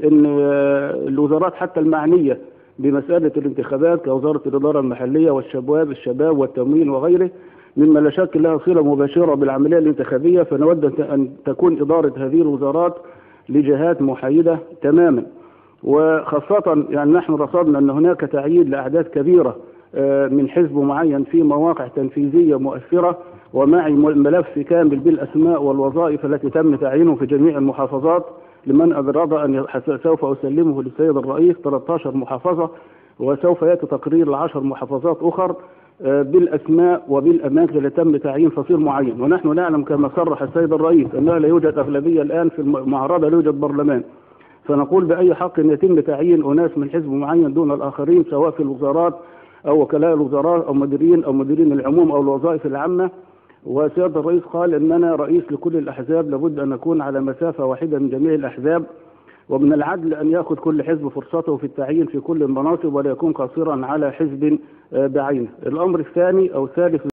ان الوزارات حتى المعنيه بمساله الانتخابات كوزاره الاداره المحليه والشباب والتموين وغيره مما لا شك لها صله مباشره بالعمليه الانتخابيه، فنود ان تكون اداره هذه الوزارات لجهات محايده تماما. وخاصه يعني نحن رصدنا ان هناك تعيين لاعداد كبيره من حزب معين في مواقع تنفيذيه مؤثره، ومعي ملف كامل بالاسماء والوظائف التي تم تعيينه في جميع المحافظات لمن أراد أن سوف أسلمه للسيد الرئيس 13 محافظة، وسوف يأتي تقرير ل10 محافظات أخر بالأسماء وبالأماكن التي تم تعيين فصيل معين. ونحن نعلم كما صرح السيد الرئيس أنه لا يوجد أغلبية الآن في المعارضة، لا يوجد برلمان، فنقول بأي حق أن يتم تعيين أناس من حزب معين دون الآخرين سواء في الوزارات أو وكلاء الوزراء أو مديرين العموم أو الوظائف العامة. وسيادة الرئيس قال أننا رئيس لكل الأحزاب، لابد أن نكون على مسافة واحدة من جميع الأحزاب، ومن العدل أن يأخذ كل حزب فرصته في التعيين في كل المناصب ولا يكون قاصرا على حزب بعينه. الأمر الثاني أو الثالث